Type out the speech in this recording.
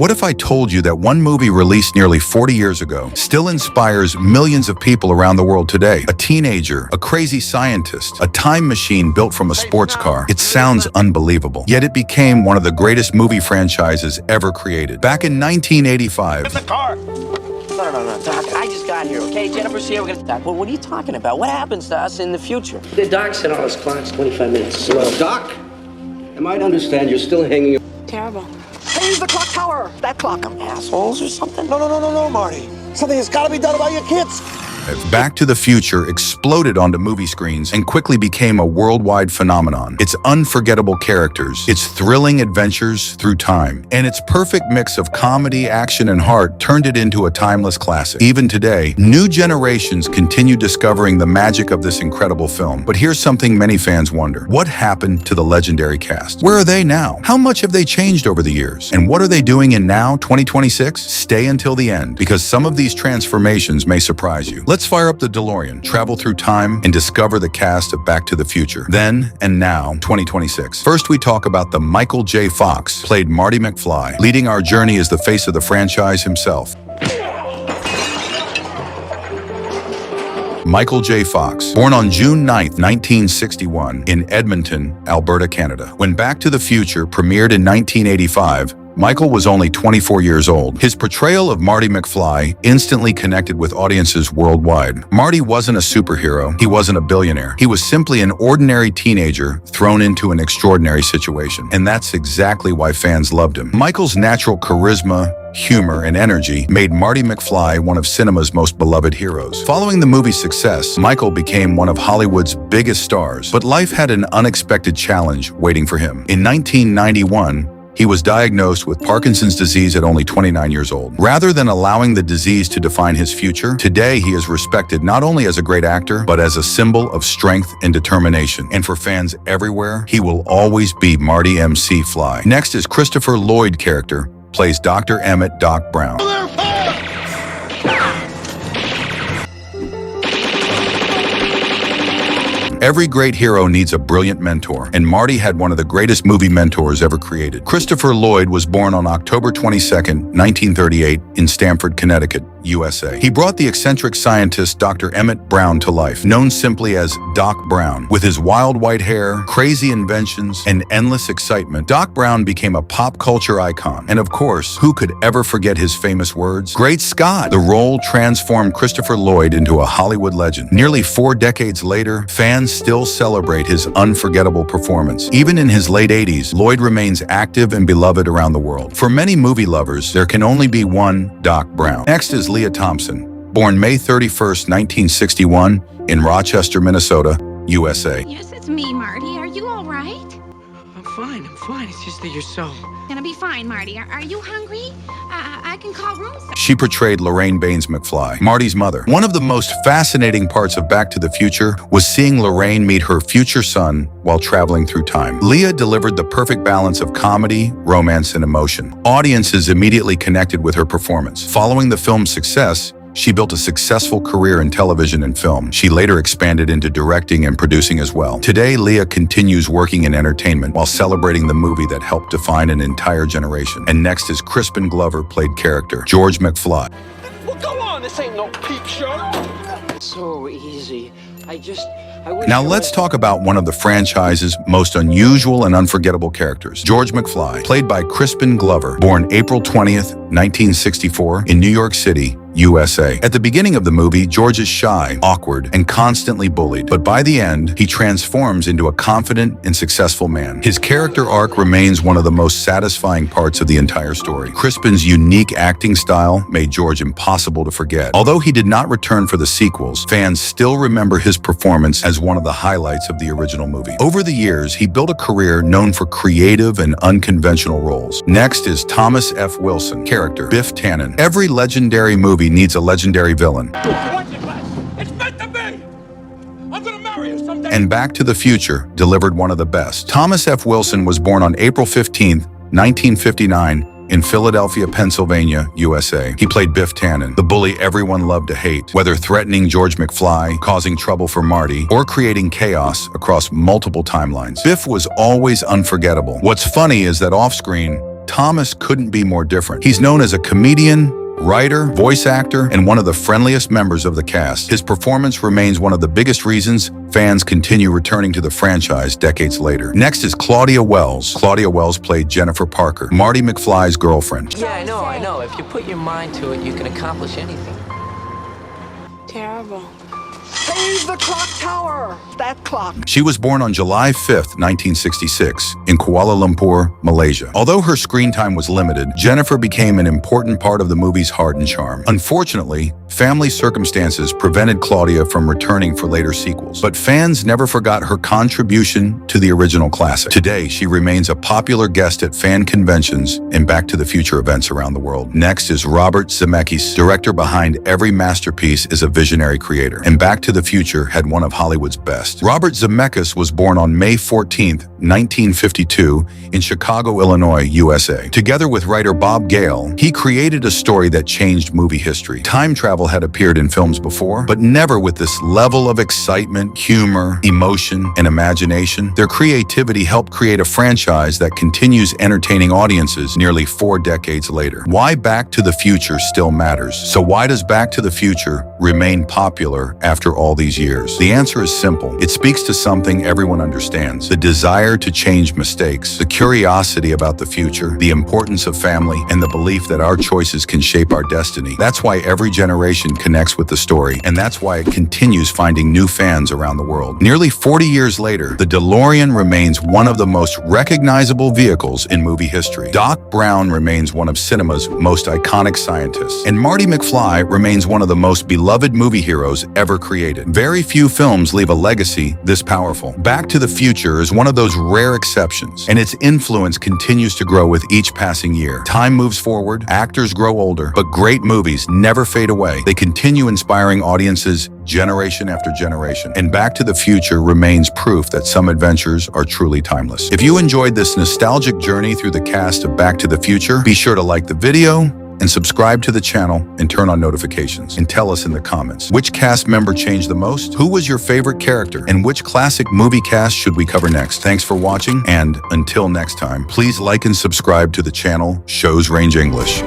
What if I told you that one movie released nearly 40 years ago still inspires millions of people around the world today? A teenager, a crazy scientist, a time machine built from a sports car. It sounds unbelievable, yet it became one of the greatest movie franchises ever created. Back in 1985, Get the car! No, Doc, I just got here, okay? Jennifer's here, we're gonna... Doc, what are you talking about? What happens to us in the future? The Doc said all his clock's 25 minutes slow. Doc, am I to understand you're still hanging... Terrible. Change the clock tower! That clock. Assholes or something? No, Marty. Something has got to be done about your kids. Back to the Future exploded onto movie screens and quickly became a worldwide phenomenon. Its unforgettable characters, its thrilling adventures through time, and its perfect mix of comedy, action, and heart turned it into a timeless classic. Even today, new generations continue discovering the magic of this incredible film. But here's something many fans wonder. What happened to the legendary cast? Where are they now? How much have they changed over the years? And what are they doing in now, 2026? Stay until the end, because some of these transformations may surprise you. Let's fire up the DeLorean, travel through time, and discover the cast of Back to the Future, then and now, 2026. First, we talk about the Michael J. Fox, played Marty McFly. Leading our journey is the face of the franchise himself. Michael J. Fox, born on June 9, 1961, in Edmonton, Alberta, Canada. When Back to the Future premiered in 1985, Michael was only 24 years old. His portrayal of Marty McFly instantly connected with audiences worldwide. Marty wasn't a superhero. He wasn't a billionaire. He was simply an ordinary teenager thrown into an extraordinary situation. And that's exactly why fans loved him. Michael's natural charisma, humor, and energy made Marty McFly one of cinema's most beloved heroes. Following the movie's success, Michael became one of Hollywood's biggest stars. But life had an unexpected challenge waiting for him. In 1991, he was diagnosed with Parkinson's disease at only 29 years old. Rather than allowing the disease to define his future, today he is respected not only as a great actor, but as a symbol of strength and determination. And for fans everywhere, he will always be Marty MC Fly. Next is Christopher Lloyd character, plays Dr. Emmett Doc Brown. Every great hero needs a brilliant mentor, and Marty had one of the greatest movie mentors ever created. Christopher Lloyd was born on October 22, 1938, in Stamford, Connecticut, USA. He brought the eccentric scientist Dr. Emmett Brown to life, known simply as Doc Brown. With his wild white hair, crazy inventions, and endless excitement, Doc Brown became a pop culture icon. And of course, who could ever forget his famous words? Great Scott! The role transformed Christopher Lloyd into a Hollywood legend. Nearly 4 decades later, fans still celebrate his unforgettable performance. Even in his late 80s, Lloyd remains active and beloved around the world. For many movie lovers, there can only be one Doc Brown. Next is Leah Thompson, born May 31st, 1961, in Rochester, Minnesota, USA. Yes, it's me, Marty. Are you all right? I'm fine. It's just that you're so... Gonna be fine, Marty. Are you hungry? I can call room service. She portrayed Lorraine Baines McFly, Marty's mother. One of the most fascinating parts of Back to the Future was seeing Lorraine meet her future son while traveling through time. Leah delivered the perfect balance of comedy, romance, and emotion. Audiences immediately connected with her performance. Following the film's success, she built a successful career in television and film. She later expanded into directing and producing as well. Today, Leah continues working in entertainment while celebrating the movie that helped define an entire generation. And next is Crispin Glover played character, George McFly. Well, go on. This ain't no peep show. So easy. I wish Now let's talk about one of the franchise's most unusual and unforgettable characters, George McFly, played by Crispin Glover, born April 20th, 1964, in New York City, USA. At the beginning of the movie, George is shy, awkward, and constantly bullied. But by the end, he transforms into a confident and successful man. His character arc remains one of the most satisfying parts of the entire story. Crispin's unique acting style made George impossible to forget. Although he did not return for the sequels, fans still remember his performance as one of the highlights of the original movie. Over the years, he built a career known for creative and unconventional roles. Next is Thomas F. Wilson, character Biff Tannen. Every legendary movie needs a legendary villain. It's meant to be. I'm gonna marry you someday. And Back to the Future delivered one of the best. Thomas F. Wilson was born on April 15th, 1959, in Philadelphia, Pennsylvania, USA. He played Biff Tannen, the bully everyone loved to hate, whether threatening George McFly, causing trouble for Marty, or creating chaos across multiple timelines. Biff was always unforgettable. What's funny is that off-screen, Thomas couldn't be more different. He's known as a comedian, writer, voice actor, and one of the friendliest members of the cast. His performance remains one of the biggest reasons fans continue returning to the franchise decades later. Next is Claudia Wells. Claudia Wells played Jennifer Parker, Marty McFly's girlfriend. Yeah, I know. If you put your mind to it, you can accomplish anything. Terrible. Save the clock tower! That clock. She was born on July 5th, 1966, in Kuala Lumpur, Malaysia. Although her screen time was limited, Jennifer became an important part of the movie's heart and charm. Unfortunately, family circumstances prevented Claudia from returning for later sequels, but fans never forgot her contribution to the original classic. Today, she remains a popular guest at fan conventions and Back to the Future events around the world. Next is Robert Zemeckis. Director behind every masterpiece is a visionary creator, and Back to the Future had one of Hollywood's best. Robert Zemeckis was born on May 14, 1952, in Chicago, Illinois, USA. Together with writer Bob Gale, he created a story that changed movie history. Time travel had appeared in films before, but never with this level of excitement, humor, emotion, and imagination. Their creativity helped create a franchise that continues entertaining audiences nearly 4 decades later. Why Back to the Future still matters. So why does Back to the Future remain popular after all these years? The answer is simple. It speaks to something everyone understands: the desire to change mistakes, the curiosity about the future, the importance of family, and the belief that our choices can shape our destiny. That's why every generation connects with the story, and that's why it continues finding new fans around the world. Nearly 40 years later, the DeLorean remains one of the most recognizable vehicles in movie history. Doc Brown remains one of cinema's most iconic scientists, and Marty McFly remains one of the most beloved movie heroes ever created. Very few films leave a legacy this powerful. Back to the Future is one of those rare exceptions, and its influence continues to grow with each passing year. Time moves forward, actors grow older, but great movies never fade away. They continue inspiring audiences generation after generation, and Back to the Future remains proof that some adventures are truly timeless. If you enjoyed this nostalgic journey through the cast of Back to the Future, be sure to like the video and subscribe to the channel and turn on notifications, and tell us in the comments, which cast member changed the most, who was your favorite character, and which classic movie cast should we cover next. Thanks for watching, and until next time, please like and subscribe to the channel Shows Range English.